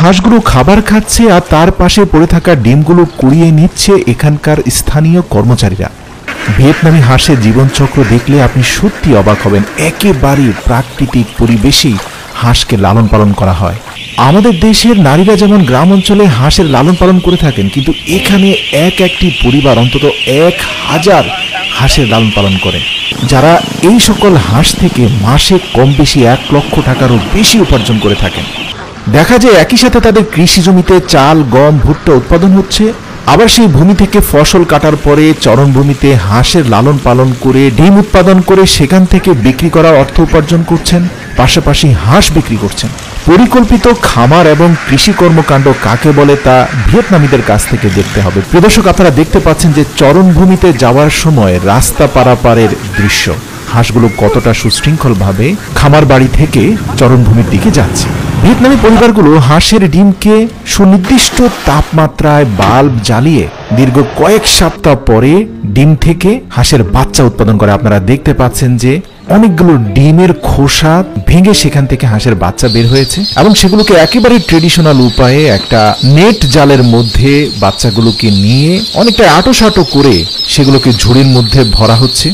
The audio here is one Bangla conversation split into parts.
হাঁসগুলো খাবার খাচ্ছে আর তার পাশে পড়ে থাকা ডিমগুলো কুড়িয়ে নিচ্ছে এখানকার স্থানীয় কর্মচারীরা। ভিয়েতনামি হাঁসের জীবনচক্র দেখলে আপনি সত্যি অবাক হবেন। একেবারে প্রাকৃতিক পরিবেশেই হাঁসকে লালন পালন করা হয়। আমাদের দেশের নারীরা যেমন গ্রাম অঞ্চলে হাঁসের লালন পালন করে থাকেন, কিন্তু এখানে একটি পরিবার অন্তত 1000 হাঁসের লালন পালন করে, যারা এই সকল হাঁস থেকে মাসে কম বেশি 1 লক্ষ টাকারও বেশি উপার্জন করে থাকেন। দেখা যায় একই সাথে তাদের কৃষি জমিতে চাল, গম, ভুট্টা উৎপাদন হচ্ছে, আবার সেই ভূমি থেকে ফসল কাটার পরে চরণভূমিতে হাঁসের লালন পালন করে ডিম উৎপাদন করে সেখান থেকে বিক্রি করার অর্থ উপার্জন করছেন, পাশাপাশি হাঁস বিক্রি করছেন। পরিকল্পিত খামার এবং কৃষি কর্মকাণ্ড কাকে বলে তা ভিয়েতনামীদের কাছ থেকে দেখতে হবে। প্রিয় দর্শক, আপনারা দেখতে পাচ্ছেন যে চরণভূমিতে যাওয়ার সময় রাস্তা পারাপারের দৃশ্য, হাঁসগুলো কতটা সুশৃঙ্খলভাবে খামার বাড়ি থেকে চরণভূমির দিকে যাচ্ছে। ভিয়েতনামি পরিবারগুলো হাঁসের ডিমকে সুনির্দিষ্ট তাপমাত্রায় বাল্ব জ্বালিয়ে দীর্ঘ কয়েক সপ্তাহ পরে ডিম থেকে হাঁসের বাচ্চা উৎপাদন করে। আপনারা দেখতে পাচ্ছেন যে অনেকগুলো ডিমের খোসা ভেঙে সেখান থেকে হাঁসের বাচ্চা বের হয়েছে এবং সেগুলোকে একেবারে ট্রেডিশনাল উপায়ে একটা নেট জালের মধ্যে বাচ্চাগুলোকে নিয়ে অনেকটা আঁটো করে সেগুলোকে ঝুড়ির মধ্যে ভরা হচ্ছে।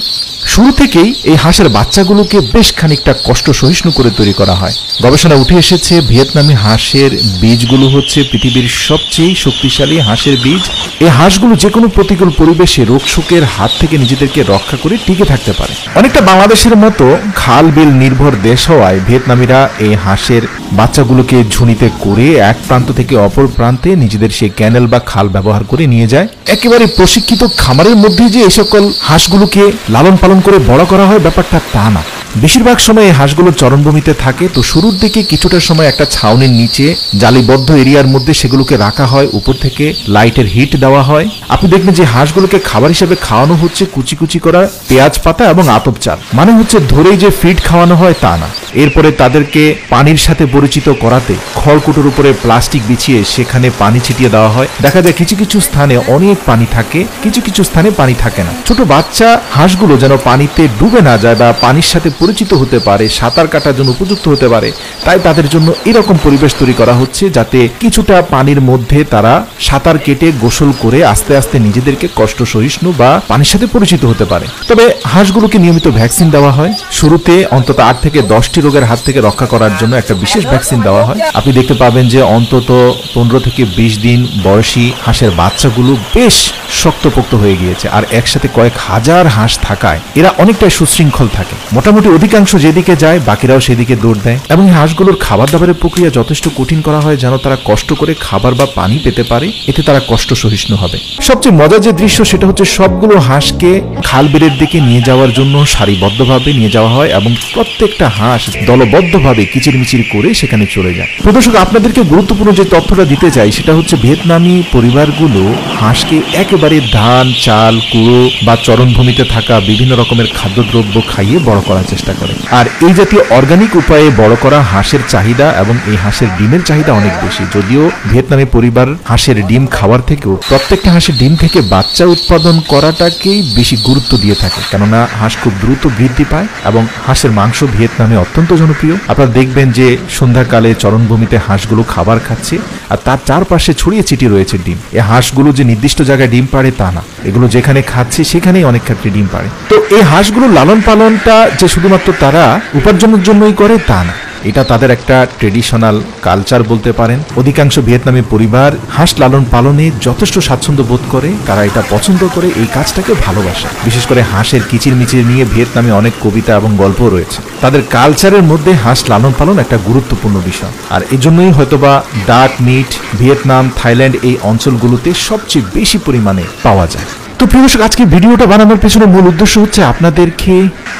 শুরু থেকেই এই হাঁসের বাচ্চাগুলোকে বেশ খানিকটা কষ্ট সহিষ্ণু করে তৈরি করা হয়। গবেষণা উঠে এসেছে ভিয়েতনামি হাঁসের বীজগুলো হচ্ছে পৃথিবীর সবচেয়ে শক্তিশালী হাঁসের বীজ। এই হাঁসগুলো যে কোনো প্রতিকূল পরিবেশে রোগশোকের হাত থেকে নিজেদেরকে রক্ষা করে টিকে থাকতে পারে। অনেকটা বাংলাদেশের মতো খাল বিল নির্ভর দেশ হওয়ায় ভিয়েতনামিরা এই হাঁসের বাচ্চাগুলোকে ঝুড়িতে করে এক প্রান্ত থেকে অপর প্রান্তে নিজেদের সেই ক্যানেল বা খাল ব্যবহার করে নিয়ে যায়। একেবারে প্রশিক্ষিত খামারের মধ্যে যে এই সকল হাঁসগুলোকে লালন পালন করে বড় করা হয় ব্যাপারটা তা না। বেশিরভাগ সময় এই হাঁসগুলো চরণভূমিতে থাকে, তো শুরুর দিকে কিছুটা সময় একটা ছাউনির নিচে জালিবদ্ধ এরিয়ার মধ্যে সেগুলোকে রাখা হয়, উপর থেকে লাইটের হিট দেওয়া হয়। আপনি দেখবেন যে হাঁসগুলোকে খাবার হিসেবে খাওয়ানো হচ্ছে কুচি কুচি করা পেঁয়াজ পাতা এবং আতপ চাল, মানে হচ্ছে ধরেই যে ফিড খাওয়ানো হয় তা না। এরপরে তাদেরকে পানির সাথে পরিচিত করাতে খড়কুটোর উপরে প্লাস্টিক বিছিয়ে সেখানে পানি ছিটিয়ে দেওয়া হয়। দেখা যায় কিছু কিছু স্থানে অনেক পানি থাকে, কিছু কিছু স্থানে পানি থাকে না। ছোট বাচ্চা হাঁসগুলো যেন পানিতে ডুবে না যায় বা পানির সাথে পরিচিত হতে পারে, সাঁতার কাটার জন্য উপযুক্ত হতে পারে, তাই তাদের জন্য এরকম পরিবেশ তৈরি করা হচ্ছে যাতে কিছুটা পানির মধ্যে তারা সাঁতার কেটে গোসল করে আস্তে আস্তে নিজেদেরকে কষ্ট সহিষ্ণু বা পানির সাথে পরিচিত হতে পারে। তবে হাঁসগুলোকে নিয়মিত ভ্যাকসিন দেওয়া হয়। শুরুতে অন্তত 8 থেকে 10টি রোগের হাত থেকে রক্ষা করার জন্য একটা বিশেষ ভ্যাকসিন দেওয়া হয়। আপনি দেখতে পাবেন যে অন্তত 15 থেকে 20 দিন বয়সী হাঁসের বাচ্চাগুলো বেশ শক্তপোক্ত হয়ে গিয়েছে, আর একসাথে কয়েক হাজার হাঁস থাকায় এরা অনেকটাই সুশৃঙ্খল থাকে। মোটামুটি অধিকাংশ যেদিকে যায় বাকিরাও সেদিকে দৌড় দেয় এবং হাঁসগুলোর খাবার দাবারের প্রক্রিয়া যথেষ্ট কঠিন করা হয় যেন তারা কষ্ট করে খাবার বা পানি পেতে পারে, এতে তারা কষ্ট সহিষ্ণু হবে। সবচেয়ে মজার যে দৃশ্য সেটা হচ্ছে সবগুলো হাঁসকে খাল বিলের দিকে নিয়ে যাওয়ার জন্য সারিবদ্ধভাবে নিয়ে যাওয়া হয় এবং প্রত্যেকটা হাঁস দলবদ্ধভাবে কিচিরমিচির করে সেখানে চলে যায়। প্রদর্শক, আপনাদেরকে গুরুত্বপূর্ণ যে তথ্যটা দিতে চাই সেটা হচ্ছে ভিয়েতনামি পরিবারগুলো হাঁসকে একেবারে ধান, চাল, কুড়ো বা চরণভূমিতে থাকা বিভিন্ন রকমের খাদ্যদ্রব্য খাইয়ে বড় করার চেষ্টা করে। আর এই জাতীয় অর্গানিক উপায়ে বড় করা হাঁসের চাহিদা এবং এই হাঁসের ডিমের চাহিদা অনেক বেশি। যদিও ভিয়েতনামি পরিবার হাঁসের ডিম খাওয়ার থেকেও প্রত্যেকটা হাঁসের ডিম থেকে বাচ্চা উৎপাদন করাটাকেই বেশি গুরুত্ব দিয়ে থাকে, কেননা হাঁস খুব দ্রুত বৃদ্ধি পায় এবং হাঁসের মাংস ভিয়েতনামে অত্যন্ত জনপ্রিয়। আপনারা দেখবেন যে সন্ধ্যাকালে চরণভূমিতে হাঁসগুলো খাবার খাচ্ছে আর তার চারপাশে ছড়িয়ে ছিটিয়ে রয়েছে ডিম। এই হাঁসগুলো যে নির্দিষ্ট জায়গায় ডিম পাড়ে তা না, এগুলো যেখানে খাচ্ছে সেখানেই অনেক ক্ষেত্রে ডিম পাড়ে। তো এই হাঁসগুলো লালন পালনটা যে শুধুমাত্র তারা উপার্জনের জন্যই করে তা না, এটা তাদের একটা ট্রেডিশনাল কালচার বলতে পারেন। অধিকাংশ ভিয়েতনামি পরিবার হাঁস লালন পালনে যথেষ্ট স্বাচ্ছন্দ্য বোধ করে, তারা এটা পছন্দ করে, এই কাজটাকে ভালোবাসে। বিশেষ করে হাঁসের কিচিরমিচির নিয়ে ভিয়েতনামে অনেক কবিতা এবং গল্প রয়েছে। তাদের কালচারের মধ্যে হাঁস লালন পালন একটা গুরুত্বপূর্ণ বিষয়, আর এই জন্যই হয়তোবা ডাক মিট ভিয়েতনাম, থাইল্যান্ড এই অঞ্চলগুলোতে সবচেয়ে বেশি পরিমাণে পাওয়া যায়। তো প্রিয় দর্শক, আজকে ভিডিওটা বানানোর পেছনে মূল উদ্দেশ্য হচ্ছে আপনাদেরকে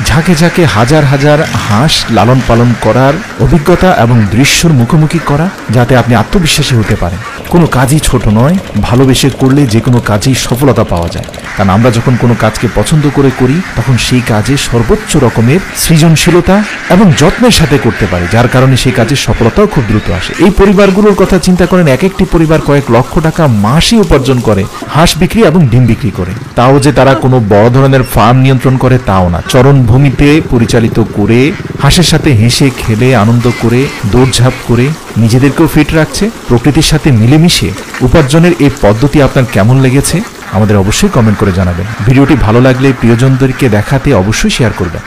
ঝাঁকে ঝাঁকে হাজার হাজার হাঁস লালন পালন করার অভিজ্ঞতা এবং দৃশ্যর মুখোমুখি করা, যাতে আপনি আত্মবিশ্বাসী হতে পারেন। কোনো কাজই ছোট নয়, ভালোবেসে করলে যে কোনো কাজেই সফলতা পাওয়া যায়। কারণ আমরা যখন কোনো কাজকে পছন্দ করে করি তখন সেই কাজে সর্বোচ্চ রকমের সৃজনশীলতা এবং যত্নের সাথে করতে পারি, যার কারণে সেই কাজের সফলতাও খুব দ্রুত আসে। এই পরিবারগুলোর কথা চিন্তা করেন, এক একটি পরিবার কয়েক লক্ষ টাকা মাসে উপার্জন করে হাঁস বিক্রি এবং ডিম বিক্রি করে। করে। তাও যে তারা কোনো বড় ধরনের ফার্ম নিয়ন্ত্রণ করে তাও না, চরণভূমিতে পরিচালিত করে হাঁসের সাথে হেসে খেলে আনন্দ করে দৌড়ঝাঁপ করে নিজেদেরকেও ফিট রাখছে, প্রকৃতির সাথে মিলেমিশে উপার্জনের এই পদ্ধতি আপনার কেমন লেগেছে আমাদের অবশ্যই কমেন্ট করে জানাবেন। ভিডিওটি ভালো লাগলে প্রিয়জনদেরকে দেখাতে অবশ্যই শেয়ার করবেন।